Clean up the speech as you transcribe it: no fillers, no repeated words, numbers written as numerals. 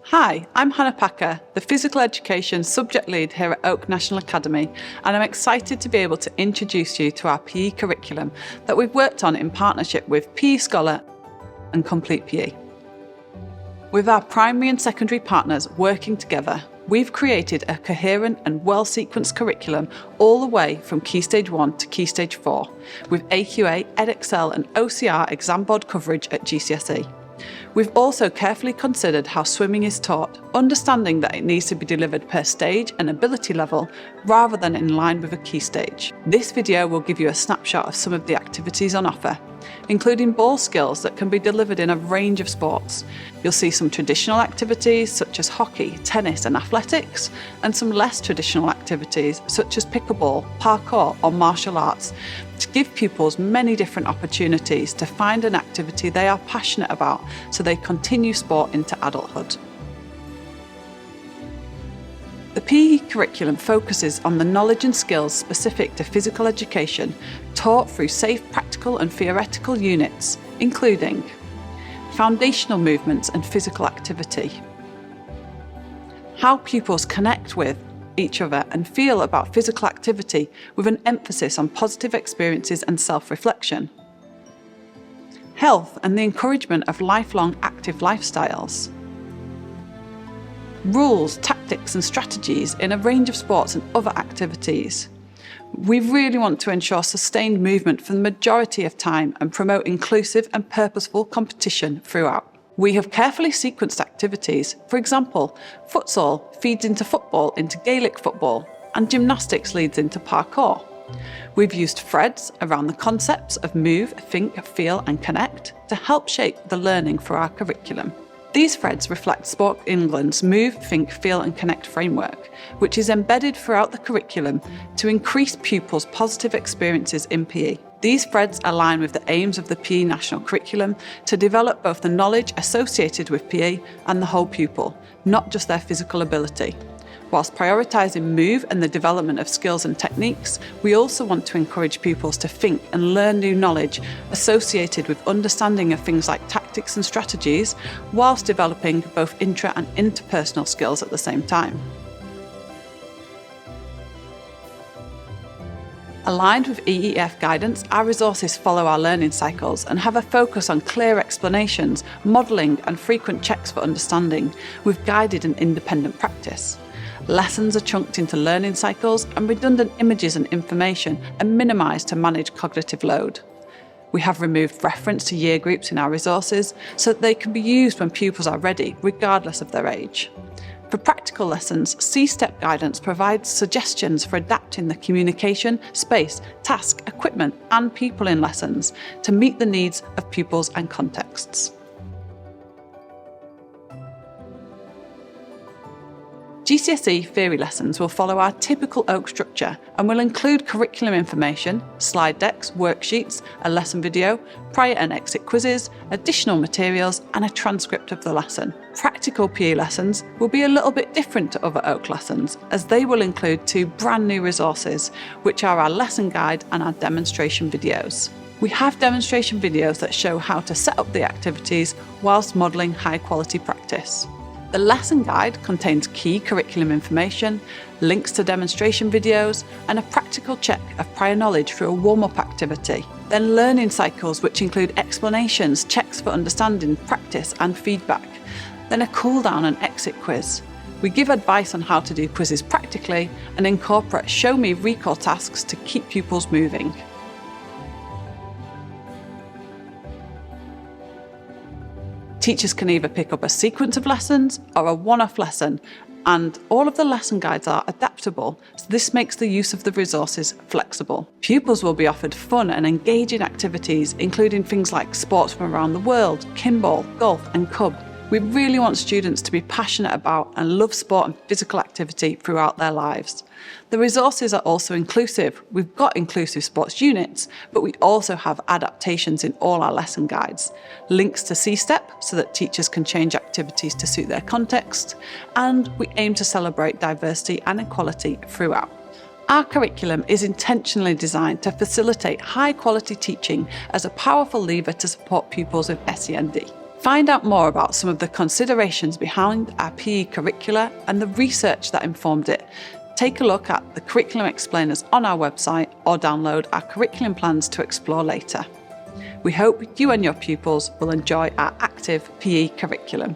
Hi, I'm Hannah Packer, the Physical Education Subject Lead here at Oak National Academy, and I'm excited to be able to introduce you to our PE curriculum that we've worked on in partnership with PE Scholar and Complete PE. With our primary and secondary partners working together, we've created a coherent and well-sequenced curriculum all the way from Key Stage 1 to Key Stage 4, with AQA, Edexcel and OCR exam board coverage at GCSE. We've also carefully considered how swimming is taught, understanding that it needs to be delivered per stage and ability level rather than in line with a key stage. This video will give you a snapshot of some of the activities on offer, including ball skills that can be delivered in a range of sports. You'll see some traditional activities such as hockey, tennis and athletics, and some less traditional activities such as pickleball, parkour or martial arts, to give pupils many different opportunities to find an activity they are passionate about so they continue sport into adulthood. The PE curriculum focuses on the knowledge and skills specific to physical education, taught through safe practical and theoretical units, including foundational movements and physical activity, how pupils connect with each other and feel about physical activity with an emphasis on positive experiences and self-reflection, health and the encouragement of lifelong active lifestyles, rules, tactics and strategies in a range of sports and other activities. We really want to ensure sustained movement for the majority of time and promote inclusive and purposeful competition throughout. We have carefully sequenced activities. For example, futsal feeds into football into Gaelic football, and gymnastics leads into parkour. We've used threads around the concepts of move, think, feel and connect to help shape the learning for our curriculum. These threads reflect Sport England's Move, Think, Feel and Connect framework, which is embedded throughout the curriculum to increase pupils' positive experiences in PE. These threads align with the aims of the PE National Curriculum to develop both the knowledge associated with PE and the whole pupil, not just their physical ability. Whilst prioritising move and the development of skills and techniques, we also want to encourage pupils to think and learn new knowledge associated with understanding of things like tactics and strategies, whilst developing both intra and interpersonal skills at the same time. Aligned with EEF guidance, our resources follow our learning cycles and have a focus on clear explanations, modelling and frequent checks for understanding, with guided and independent practice. Lessons are chunked into learning cycles and redundant images and information are minimised to manage cognitive load. We have removed reference to year groups in our resources so that they can be used when pupils are ready, regardless of their age. For practical lessons, C-STEP guidance provides suggestions for adapting the communication, space, task, equipment and people in lessons to meet the needs of pupils and contexts. GCSE theory lessons will follow our typical Oak structure and will include curriculum information, slide decks, worksheets, a lesson video, prior and exit quizzes, additional materials and a transcript of the lesson. Practical PE lessons will be a little bit different to other Oak lessons, as they will include two brand new resources, which are our lesson guide and our demonstration videos. We have demonstration videos that show how to set up the activities whilst modelling high quality practice. The lesson guide contains key curriculum information, links to demonstration videos, and a practical check of prior knowledge through a warm-up activity. Then learning cycles, which include explanations, checks for understanding, practice, and feedback. Then a cool-down and exit quiz. We give advice on how to do quizzes practically and incorporate show me recall tasks to keep pupils moving. Teachers can either pick up a sequence of lessons or a one-off lesson, and all of the lesson guides are adaptable, so this makes the use of the resources flexible. Pupils will be offered fun and engaging activities, including things like sports from around the world, kinball, golf and cub. We really want students to be passionate about and love sport and physical activity throughout their lives. The resources are also inclusive. We've got inclusive sports units, but we also have adaptations in all our lesson guides. Links to C-STEP so that teachers can change activities to suit their context, and we aim to celebrate diversity and equality throughout. Our curriculum is intentionally designed to facilitate high quality teaching as a powerful lever to support pupils with SEND. Find out more about some of the considerations behind our PE curricula and the research that informed it. Take a look at the curriculum explainers on our website or download our curriculum plans to explore later. We hope you and your pupils will enjoy our active PE curriculum.